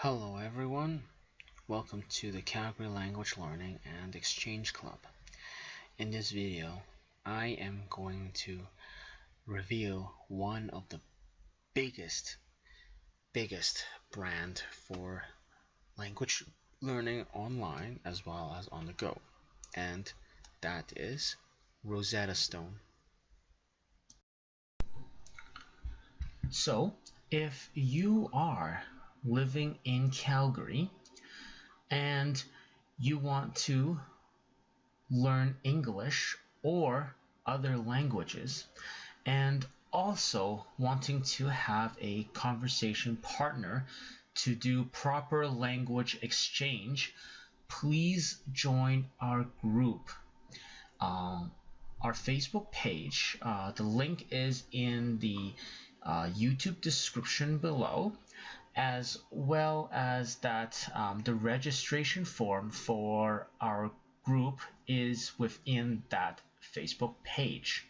Hello everyone, welcome to the Calgary Language Learning and Exchange Club. In this video, I am going to reveal one of the biggest brand for language learning online as well as on the go, and that is Rosetta Stone. So, if you are living in Calgary and you want to learn English or other languages, and also wanting to have a conversation partner to do proper language exchange, please join our group. Our Facebook page, the link is in the YouTube description below, as well as that the registration form for our group is within that Facebook page.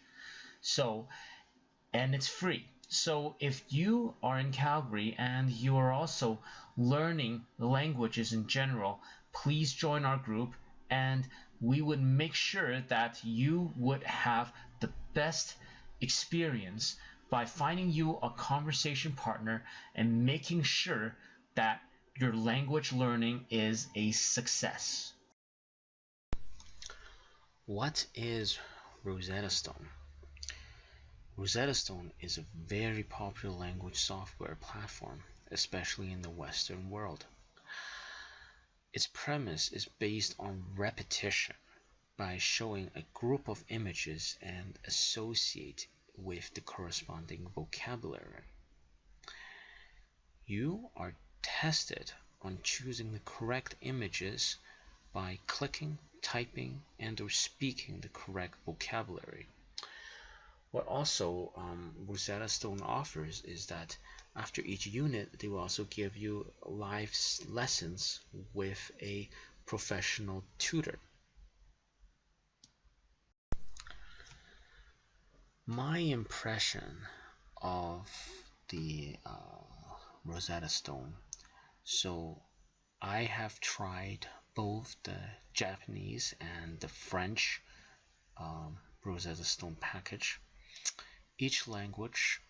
And it's free. So if you are in Calgary and you are also learning languages in general, please join our group, and we would make sure that you would have the best experience by finding you a conversation partner and making sure that your language learning is a success. What is Rosetta Stone? Rosetta Stone is a very popular language software platform, especially in the Western world. Its premise is based on repetition by showing a group of images and associate with the corresponding vocabulary. You are tested on choosing the correct images by clicking, typing, and/or speaking the correct vocabulary. What also Rosetta Stone offers is that after each unit, they will also give you live lessons with a professional tutor. My impression of the Rosetta Stone. So I have tried both the Japanese and the French Rosetta Stone package. Each language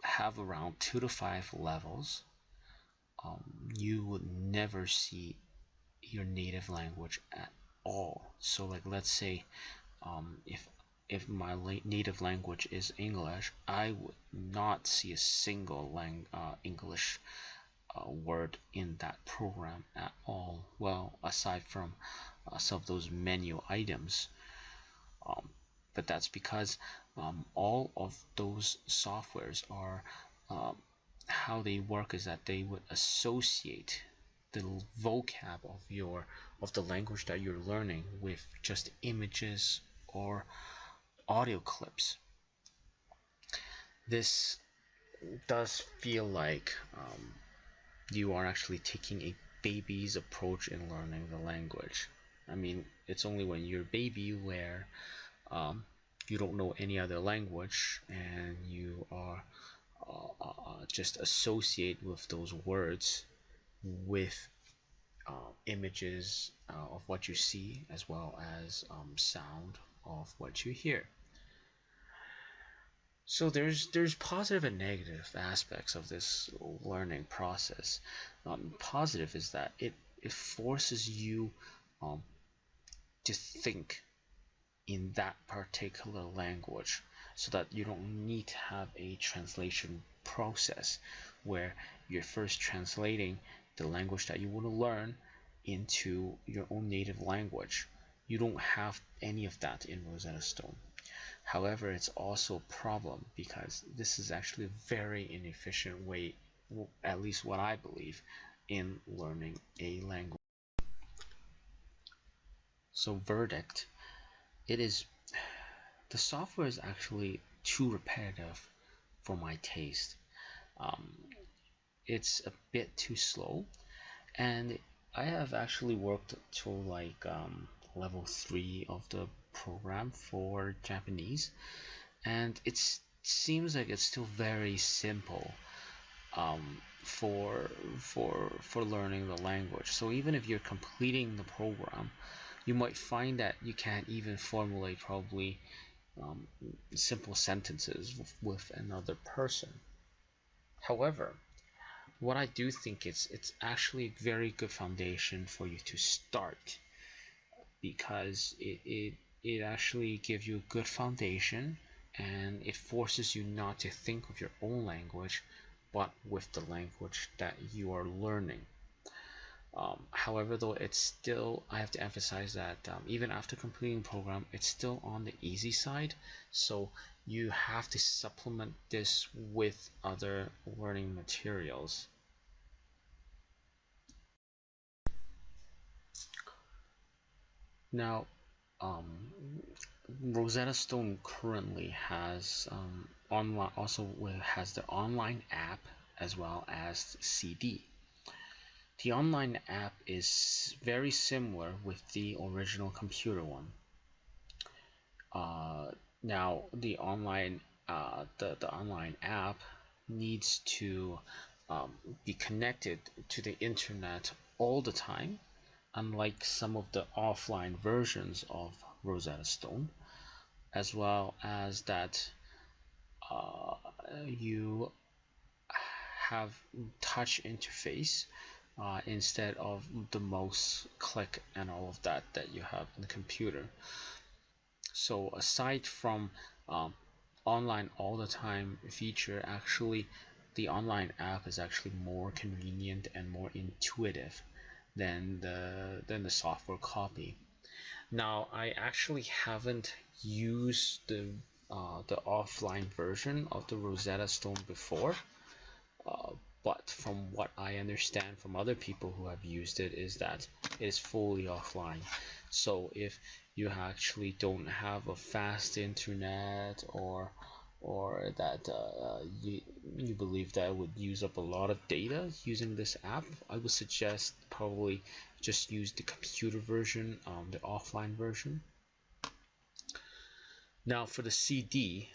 have around 2 to 5 levels. You would never see your native language at all. So like let's say if my native language is English, I would not see a single English word in that program at all. Well, aside from some of those menu items. But that's because all of those softwares are how they work is that they would associate the vocab of the language that you're learning with just images or audio clips. This does feel like you are actually taking a baby's approach in learning the language. I mean, it's only when you're a baby where you don't know any other language and you are just associate with those words with images of what you see as well as sound of what you hear. So there's positive and negative aspects of this learning process. Positive is that it forces you to think in that particular language so that you don't need to have a translation process where you're first translating the language that you want to learn into your own native language. You don't have any of that in Rosetta Stone. However, it's also a problem because this is actually a very inefficient way, at least what I believe, in learning a language. So verdict, the software is actually too repetitive for my taste. It's a bit too slow, and I have actually worked to like level 3 of the program for Japanese, and it seems like it's still very simple for for learning the language. So even if you're completing the program, you might find that you can't even formulate probably um, simple sentences with another person. However, what I do think it's actually a very good foundation for you to start, because it actually gives you a good foundation, and it forces you not to think of your own language but with the language that you are learning. However, though, it's still, I have to emphasize that even after completing the program, it's still on the easy side. So you have to supplement this with other learning materials. Now, um, Rosetta Stone currently has online, also has the online app as well as CD. The online app is very similar with the original computer one. Uh, Now the online app needs to be connected to the internet all the time, unlike some of the offline versions of Rosetta Stone, as well as that uh, you have touch interface instead of the mouse click and all of that that you have in the computer. So aside from um, online all the time feature, actually the online app is actually more convenient and more intuitive than the software copy. Now, I actually haven't used the offline version of the Rosetta Stone before, uh, but from what I understand from other people who have used it is that it is fully offline. So if you actually don't have a fast internet, or that you believe that it would use up a lot of data using this app, I would suggest probably just use the computer version, the offline version. Now for the CD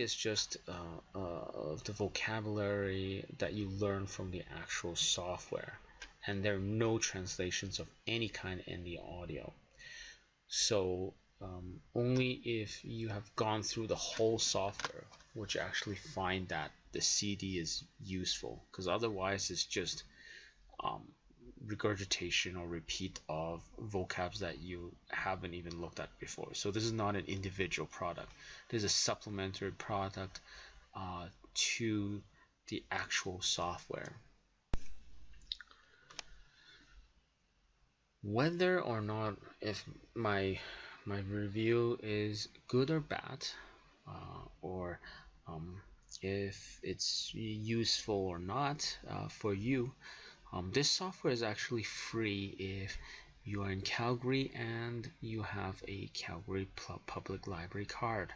is just the vocabulary that you learn from the actual software, and there are no translations of any kind in the audio. So only if you have gone through the whole software would you actually find that the CD is useful, because otherwise it's just um, regurgitation or repeat of vocabs that you haven't even looked at before. So this is not an individual product. This is a supplementary product to the actual software. Whether or not if my review is good or bad, or if it's useful or not for you, this software is actually free if you are in Calgary and you have a Calgary Public Library card.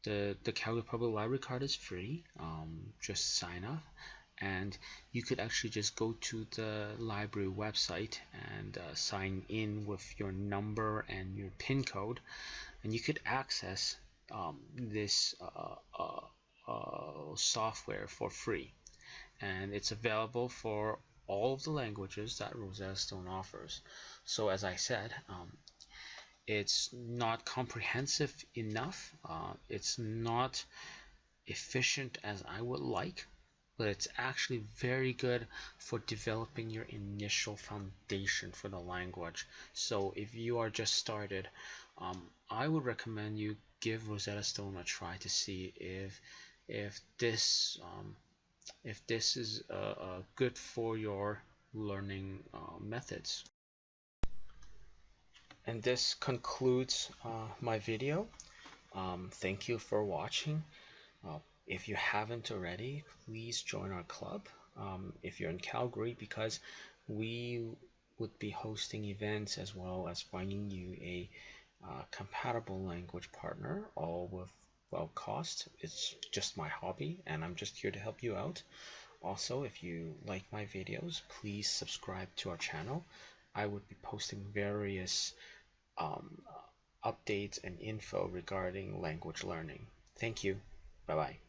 The Calgary Public Library card is free. Just sign up, and you could actually just go to the library website and sign in with your number and your PIN code, and you could access this software for free, and it's available for all of the languages that Rosetta Stone offers. So as I said, it's not comprehensive enough. It's not efficient as I would like, but it's actually very good for developing your initial foundation for the language. So if you are just started, I would recommend you give Rosetta Stone a try to see if this if this is good for your learning methods. And this concludes my video. Thank you for watching. If you haven't already, please join our club if you're in Calgary, because we would be hosting events as well as finding you a compatible language partner, all with well cost. It's just my hobby and I'm just here to help you out. Also, if you like my videos, please subscribe to our channel. I would be posting various um, updates and info regarding language learning. Thank you. Bye bye.